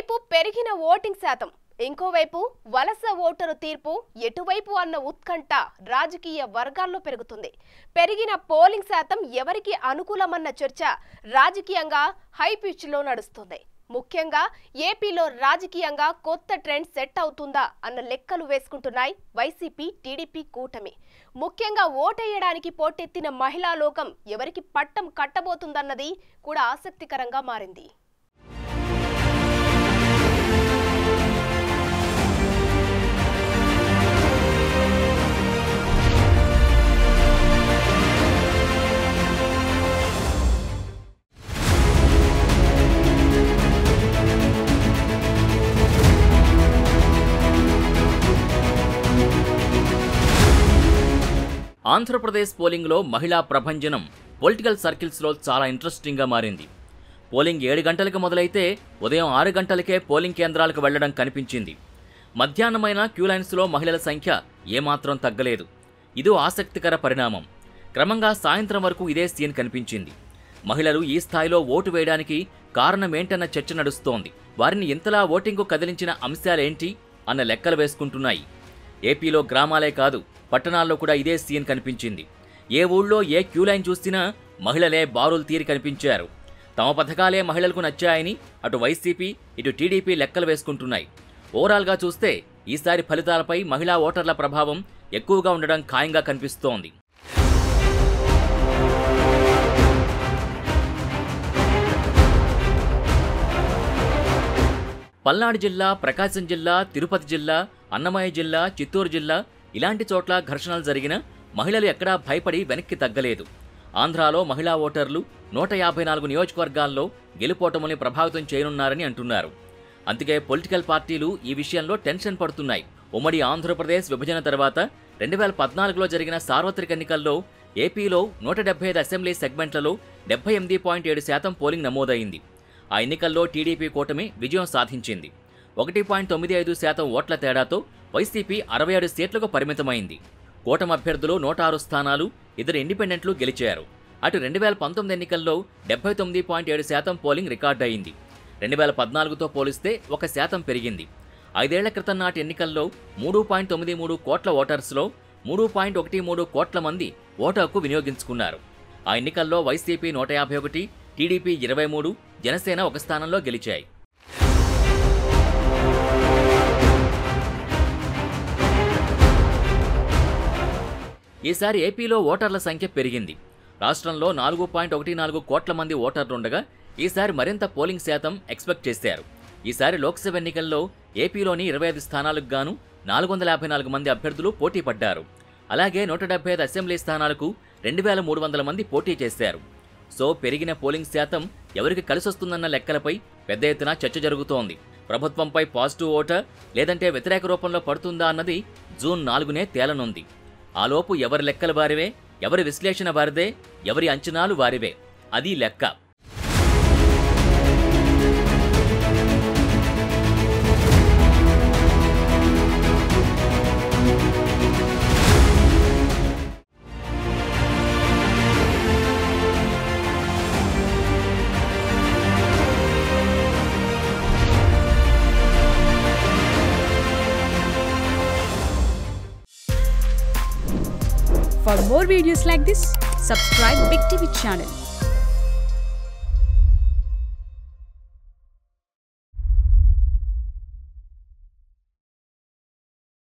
ఒకవైపు పెరిగిన ఓటింగ్ శాతం, ఇంకోవైపు వలస ఓటరు తీర్పు ఎటువైపు అన్న ఉత్కంఠ రాజకీయ వర్గాల్లో పెరుగుతుంది. పెరిగిన పోలింగ్ శాతం ఎవరికి అనుకూలమన్న చర్చ రాజకీయంగా హై పిచ్ లో నడుస్తుంది. ముఖ్యంగా ఏపీలో రాజకీయంగా కొత్త ట్రెండ్ సెట్ అవుతుందా అన్న లెక్కలు వేసుకుంటున్నాయి వైసీపీ టీడీపీ కూటమి. ముఖ్యంగా ఓటేయడానికి పోటెత్తిన మహిళా లోకం ఎవరికి పట్టం కట్టబోతుందన్నది కూడా ఆసక్తికరంగా మారింది. ఆంధ్రప్రదేశ్ పోలింగ్లో మహిళా ప్రభంజనం పొలిటికల్ సర్కిల్స్లో చాలా ఇంట్రెస్టింగ్గా మారింది. పోలింగ్ 7 గంటలకు మొదలైతే ఉదయం 6 గంటలకే పోలింగ్ కేంద్రాలకు వెళ్లడం కనిపించింది. మధ్యాహ్నమైన క్యూలైన్స్లో మహిళల సంఖ్య ఏమాత్రం తగ్గలేదు. ఇదో ఆసక్తికర పరిణామం. క్రమంగా సాయంత్రం వరకు ఇదే సీన్ కనిపించింది. మహిళలు ఈ స్థాయిలో ఓటు వేయడానికి కారణమేంటన్న చర్చ నడుస్తోంది. వారిని ఇంతలా ఓటింగ్కు కదిలించిన అంశాలేంటి అన్న లెక్కలు వేసుకుంటున్నాయి. ఏపీలో గ్రామాలే కాదు, పట్టణాల్లో కూడా ఇదే సీన్ కనిపించింది. ఏ ఊళ్ళో ఏ క్యూలైన్ చూసినా మహిళలే బారులు తీరి కనిపించారు. తమ పథకాలే మహిళలకు నచ్చాయని అటు వైసీపీ ఇటు టీడీపీ లెక్కలు వేసుకుంటున్నాయి. ఓవరాల్గా చూస్తే ఈసారి ఫలితాలపై మహిళా ఓటర్ల ప్రభావం ఎక్కువగా ఉండడం ఖాయంగా కనిపిస్తోంది. పల్నాడు జిల్లా, ప్రకాశం జిల్లా, తిరుపతి జిల్లా, అన్నమయ్య జిల్లా, చిత్తూరు జిల్లా ఇలాంటి చోట్ల ఘర్షణలు జరిగిన మహిళలు ఎక్కడా భయపడి వెనక్కి తగ్గలేదు. ఆంధ్రాలో మహిళా ఓటర్లు 154 నియోజకవర్గాల్లో గెలుపోటముల్ని ప్రభావితం చేయనున్నారని అంటున్నారు. అందుకే పొలిటికల్ పార్టీలు ఈ విషయంలో టెన్షన్ పడుతున్నాయి. ఉమ్మడి ఆంధ్రప్రదేశ్ విభజన తర్వాత 2014లో జరిగిన సార్వత్రిక ఎన్నికల్లో ఏపీలో 175 అసెంబ్లీ సెగ్మెంట్లలో 78.7% పోలింగ్ నమోదైంది. ఆ ఎన్నికల్లో టీడీపీ కూటమి విజయం సాధించింది. 1.95% ఓట్ల తేడాతో వైసీపీ 67 సీట్లకు పరిమితమైంది. కూటమి అభ్యర్థులు 106 స్థానాలు, 2 ఇండిపెండెంట్లు గెలిచారు. అటు 2019 ఎన్నికల్లో 79.7% పోలింగ్ రికార్డు అయింది. 2014తో పోలిస్తే 1% పెరిగింది. 5 ఏళ్ల క్రితం నాటి ఎన్నికల్లో 3.93 కోట్ల ఓటర్స్లో 3.13 కోట్ల మంది ఓటు హక్కు వినియోగించుకున్నారు. ఆ ఎన్నికల్లో వైసీపీ 151, టీడీపీ 23, జనసేన 1 స్థానంలో గెలిచాయి. ఈసారి ఏపీలో ఓటర్ల సంఖ్య పెరిగింది. రాష్ట్రంలో 4.14 కోట్ల మంది ఓటర్లుండగా ఈసారి మరింత పోలింగ్ శాతం ఎక్స్పెక్ట్ చేశారు. ఈసారి లోక్సభ ఎన్నికల్లో ఏపీలోని 25 స్థానాలకు గాను 454 మంది అభ్యర్థులు పోటీ పడ్డారు. అలాగే 175 అసెంబ్లీ స్థానాలకు 2300 మంది పోటీ చేశారు. సో పెరిగిన పోలింగ్ శాతం ఎవరికి కలిసొస్తుందన్న లెక్కలపై పెద్ద ఎత్తున చర్చ జరుగుతోంది. ప్రభుత్వంపై పాజిటివ్ ఓటా లేదంటే వ్యతిరేక రూపంలో పడుతుందా అన్నది జూన్ 4నే తేలనుంది. ఆలోపు ఎవరి లెక్కలు వారివే, ఎవరి విశ్లేషణ వారిదే, ఎవరి అంచనాలు వారివే. అది లెక్క. For more videos like this, subscribe Big TV channel.